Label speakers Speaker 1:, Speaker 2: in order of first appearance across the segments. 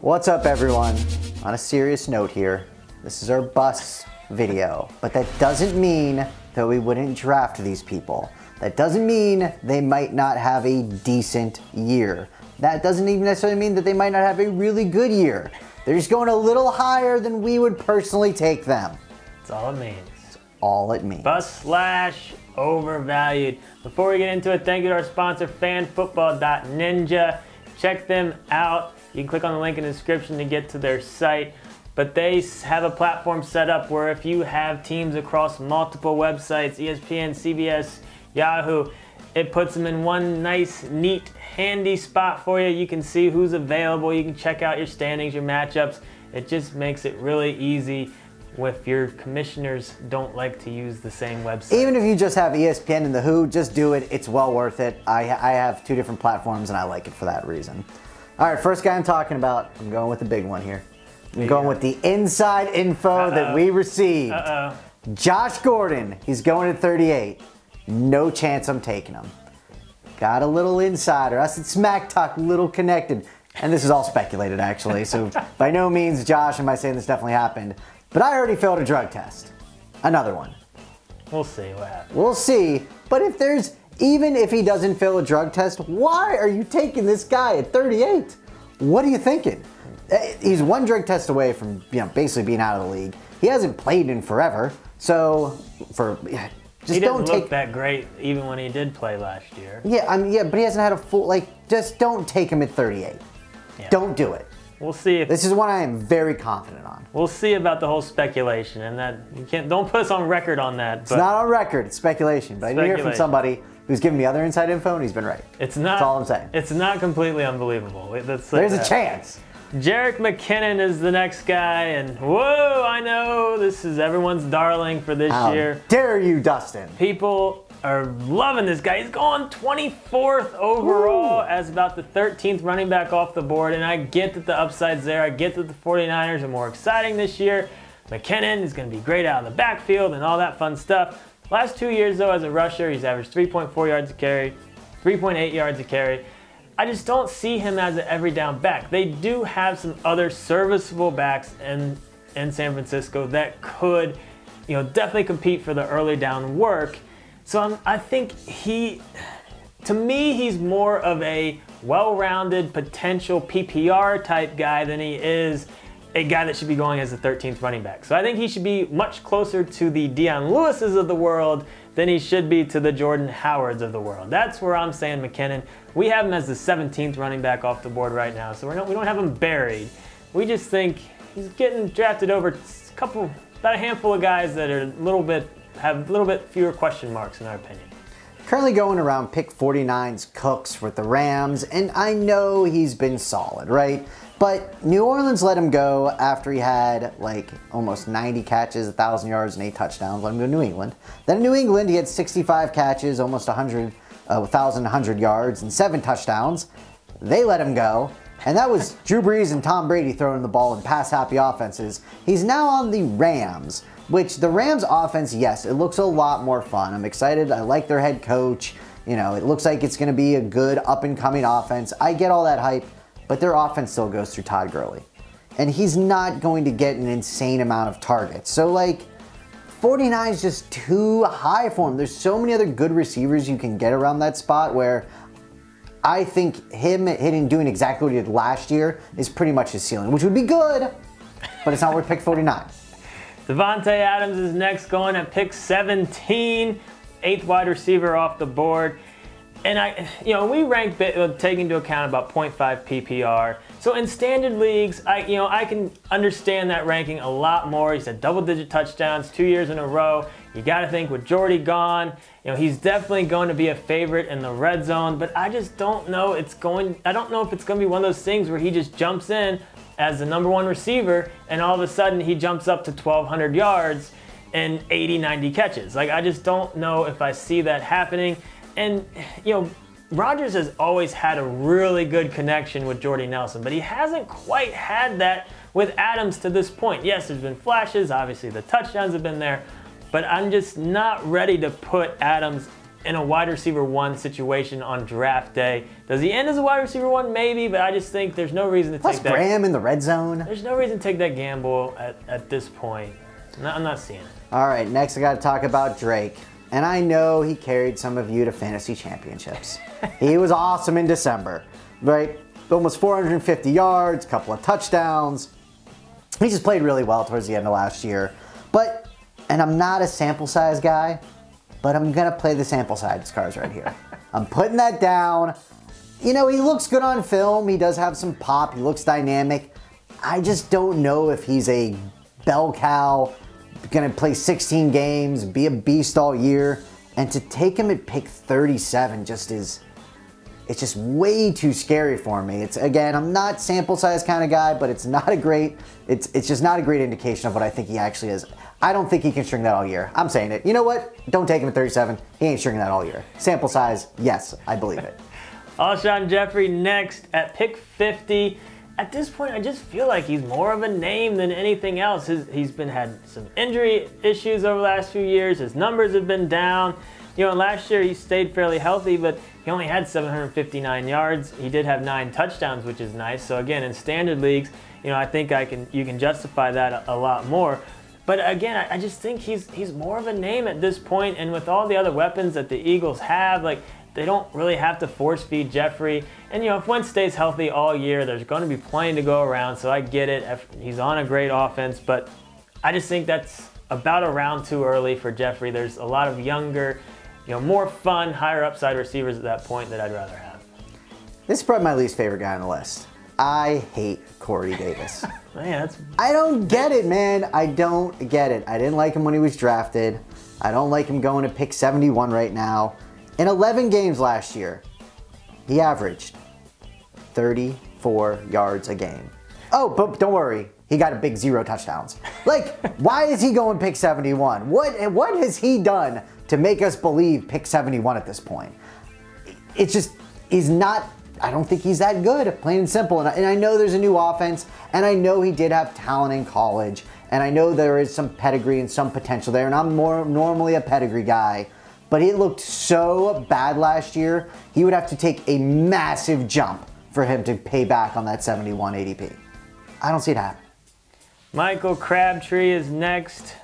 Speaker 1: What's up, everyone? On a serious note here, this is our bust video, but that doesn't mean that we wouldn't draft these people. That doesn't mean they might not have a decent year. That doesn't even necessarily mean that they might not have a really good year. They're just going a little higher than we would personally take them.
Speaker 2: That's all it means.
Speaker 1: That's all it means.
Speaker 2: Bust/overvalued. Before we get into it, thank you to our sponsor, fanfootball.ninja. Check them out. You can click on the link in the description to get to their site. But they have a platform set up where if you have teams across multiple websites, ESPN, CBS, Yahoo, it puts them in one nice, neat, handy spot for you. You can see who's available. You can check out your standings, your matchups. It just makes it really easy if your commissioners don't like to use the same website.
Speaker 1: Even if you just have ESPN and the Who, just do it. It's well worth it. I have two different platforms and I like it for that reason. All right, first guy I'm talking about, I'm going with the big one here. I'm going with the inside info that we received. Josh Gordon, he's going at 38. No chance I'm taking him. Got a little insider. Us at Smack Talk, little connected. And this is all speculated, actually. So by no means, Josh, am I saying this definitely happened. But I already failed a drug test. Another one.
Speaker 2: We'll see what happens.
Speaker 1: We'll see. But even if he doesn't fail a drug test, why are you taking this guy at 38? What are you thinking? He's one drug test away from basically being out of the league. He hasn't played in forever. So
Speaker 2: he doesn't look that great even when he did play last year.
Speaker 1: Yeah, but he hasn't had a full, just don't take him at 38. Yeah. Don't do it.
Speaker 2: We'll see if
Speaker 1: this is one I am very confident on.
Speaker 2: We'll see about the whole speculation, and that don't put us on record on that.
Speaker 1: It's not on record, it's speculation. But I did hear from somebody who's given me other inside info and he's been right. That's all I'm saying.
Speaker 2: It's not completely unbelievable.
Speaker 1: There's a chance.
Speaker 2: Jerick McKinnon is the next guy, and whoa, I know this is everyone's darling for this year.
Speaker 1: How dare you, Dustin?
Speaker 2: People are loving this guy. He's going 24th overall as about the 13th running back off the board, and I get that the upside's there. I get that the 49ers are more exciting this year. McKinnon is going to be great out of the backfield and all that fun stuff. Last 2 years, though, as a rusher, he's averaged 3.4 yards a carry, 3.8 yards a carry. I just don't see him as an every down back. They do have some other serviceable backs in San Francisco that could, definitely compete for the early down work. So I think to me, he's more of a well-rounded potential PPR type guy than he is a guy that should be going as the 13th running back. So I think he should be much closer to the Deion Lewis's of the world than he should be to the Jordan Howards of the world. That's where I'm saying McKinnon. We have him as the 17th running back off the board right now, so we don't have him buried. We just think he's getting drafted over about a handful of guys that are have a little bit fewer question marks in our opinion.
Speaker 1: Currently going around pick 49's Cooks with the Rams, and I know he's been solid, right? But New Orleans let him go after he had almost 90 catches, 1,000 yards, and 8 touchdowns. Let him go to New England. Then in New England, he had 65 catches, almost 1,100 yards, and 7 touchdowns. They let him go. And that was Drew Brees and Tom Brady throwing the ball in pass-happy offenses. He's now on the Rams, which the Rams offense, yes, it looks a lot more fun. I'm excited. I like their head coach. It looks like it's going to be a good up-and-coming offense. I get all that hype. But their offense still goes through Todd Gurley. And he's not going to get an insane amount of targets. So 49 is just too high for him. There's so many other good receivers you can get around that spot where I think him doing exactly what he did last year is pretty much his ceiling, which would be good, but it's not worth pick 49.
Speaker 2: Davante Adams is next, going at pick 17, 8th wide receiver off the board. And we rank taking into account about 0.5 PPR. So in standard leagues, I can understand that ranking a lot more. He's had double-digit touchdowns 2 years in a row. You got to think with Jordy gone, he's definitely going to be a favorite in the red zone. But I just don't know. I don't know if it's going to be one of those things where he just jumps in as the #1 receiver, and all of a sudden he jumps up to 1,200 yards and 80, 90 catches. I just don't know if I see that happening. And, Rodgers has always had a really good connection with Jordy Nelson, but he hasn't quite had that with Adams to this point. Yes, there's been flashes. Obviously, the touchdowns have been there, but I'm just not ready to put Adams in a wide receiver 1 situation on draft day. Does he end as a wide receiver 1? Maybe, but I just think there's no reason to take that.
Speaker 1: Plus Graham in the red zone.
Speaker 2: There's no reason to take that gamble at this point. I'm not seeing it.
Speaker 1: All right, next I got to talk about Drake. And I know he carried some of you to fantasy championships. He was awesome in December, right? Almost 450 yards, couple of touchdowns. He just played really well towards the end of last year. But, and I'm not a sample size guy, but I'm going to play the sample size cards right here. I'm putting that down. You know, he looks good on film. He does have some pop. He looks dynamic. I just don't know if he's a bell cow, going to play 16 games, be a beast all year. And to take him at pick 37 just is, it's just way too scary for me. It's, again, I'm not sample size kind of guy, but it's not a great, it's just not a great indication of what I think he actually is. I don't think he can string that all year. I'm saying it. You know what? Don't take him at 37. He ain't stringing that all year. Sample size, yes, I believe it.
Speaker 2: Alshon Jeffery next at pick 50. At this point, I just feel like he's more of a name than anything else. He's had some injury issues over the last few years. His numbers have been down. You know, last year he stayed fairly healthy, but he only had 759 yards. He did have 9 touchdowns, which is nice. So again, in standard leagues, you know, I think you can justify that a lot more. But again, I just think he's more of a name at this point, and with all the other weapons that the Eagles have, like, they don't really have to force feed Jeffery. And you know, if Wentz stays healthy all year, there's going to be plenty to go around. So I get it. He's on a great offense, but I just think that's about a round too early for Jeffery. There's a lot of younger, you know, more fun, higher upside receivers at that point that I'd rather have.
Speaker 1: This is probably my least favorite guy on the list. I hate Corey Davis.
Speaker 2: Man,
Speaker 1: I don't get it, man. I don't get it. I didn't like him when he was drafted. I don't like him going to pick 71 right now. In 11 games last year, he averaged 34 yards a game. Oh, but don't worry. He got a big 0 touchdowns. Like, why is he going pick 71? What has he done to make us believe pick 71 at this point? It's just, he's not, I don't think he's that good, plain and simple. And I know there's a new offense, and I know he did have talent in college, and I know there is some pedigree and some potential there, and I'm more normally a pedigree guy. But it looked so bad last year, he would have to take a massive jump for him to pay back on that 71 ADP. I don't see it happen.
Speaker 2: Michael Crabtree is next,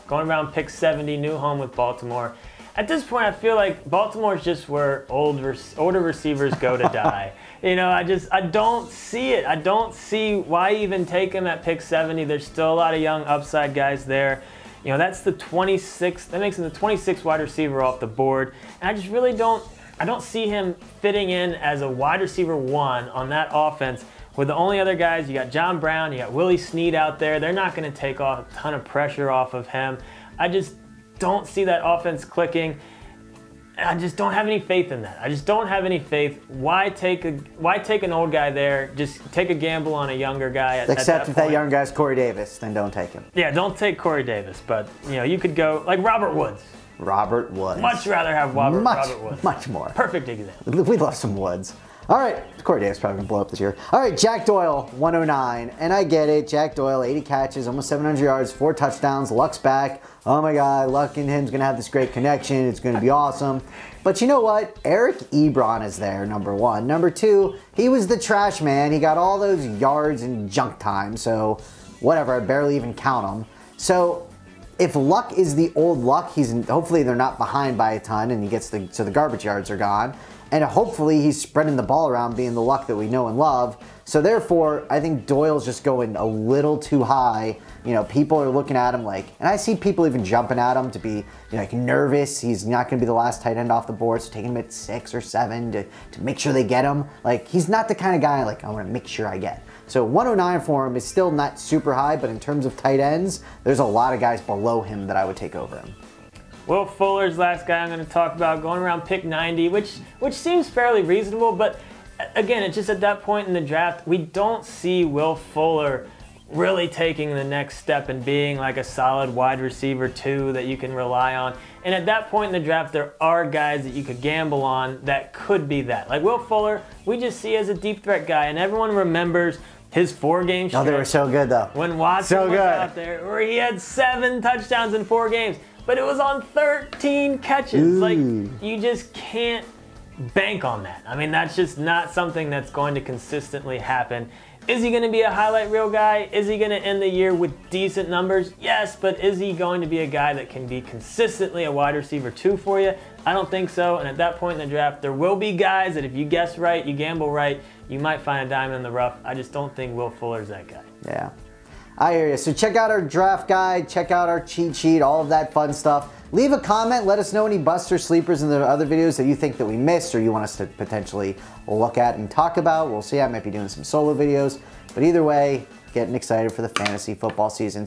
Speaker 2: going around pick 70, new home with Baltimore. At this point, I feel like Baltimore is just where older receivers go to die. You know, I don't see it. I don't see why even take him at pick 70. There's still a lot of young upside guys there. You know, that's the 26th, that makes him the 26th wide receiver off the board. And I just really don't see him fitting in as a wide receiver 1 on that offense. With the only other guys, you got John Brown, you got Willie Snead out there. They're not going to take off a ton of pressure off of him. I just don't see that offense clicking. I just don't have any faith in that. I just don't have any faith. Why take an old guy there? Just take a gamble on a younger guy at
Speaker 1: Except
Speaker 2: that
Speaker 1: if
Speaker 2: point.
Speaker 1: That young guy's Corey Davis, then don't take him.
Speaker 2: Yeah, don't take Corey Davis. But you know, you could go like Robert Woods.
Speaker 1: Robert Woods.
Speaker 2: Much rather have Robert Woods.
Speaker 1: Much more.
Speaker 2: Perfect example.
Speaker 1: We love some Woods. All right, Corey Davis probably gonna blow up this year. All right, Jack Doyle, 109, and I get it. Jack Doyle, 80 catches, almost 700 yards, 4 touchdowns. Luck's back. Oh my God, Luck and him's gonna have this great connection. It's gonna be awesome. But you know what? Eric Ebron is there, number 1. Number 2, he was the trash man. He got all those yards in junk time, so whatever. I barely even count them. So if Luck is the old Luck, hopefully they're not behind by a ton, and he gets so the garbage yards are gone. And hopefully he's spreading the ball around, being the Luck that we know and love. So therefore, I think Doyle's just going a little too high. You know, people are looking at him like, and I see people even jumping at him to be, you know, like nervous. He's not going to be the last tight end off the board, so taking him at 6 or 7 to make sure they get him. Like, he's not the kind of guy like I want to make sure I get. So 109 for him is still not super high, but in terms of tight ends, there's a lot of guys below him that I would take over him.
Speaker 2: Will Fuller's last guy I'm going to talk about, going around pick 90, which seems fairly reasonable, but again, it's just at that point in the draft, we don't see Will Fuller really taking the next step and being like a solid wide receiver 2 that you can rely on. And at that point in the draft, there are guys that you could gamble on that could be that. Like Will Fuller, we just see as a deep threat guy, and everyone remembers his 4-game stretch.
Speaker 1: Oh, they were so good though.
Speaker 2: When Watson was out there, where he had 7 touchdowns in 4 games. but it was on 13 catches.
Speaker 1: Ooh.
Speaker 2: Like, you just can't bank on that. I mean, that's just not something that's going to consistently happen. Is he going to be a highlight reel guy? Is he going to end the year with decent numbers? Yes, but is he going to be a guy that can be consistently a wide receiver 2 for you? I don't think so, and at that point in the draft, there will be guys that if you guess right, you gamble right, you might find a diamond in the rough. I just don't think Will Fuller's that guy.
Speaker 1: Yeah, I hear you. So check out our draft guide, check out our cheat sheet, all of that fun stuff. Leave a comment, let us know any buster sleepers in the other videos that you think that we missed or you want us to potentially look at and talk about. We'll see, I might be doing some solo videos. But either way, getting excited for the fantasy football season.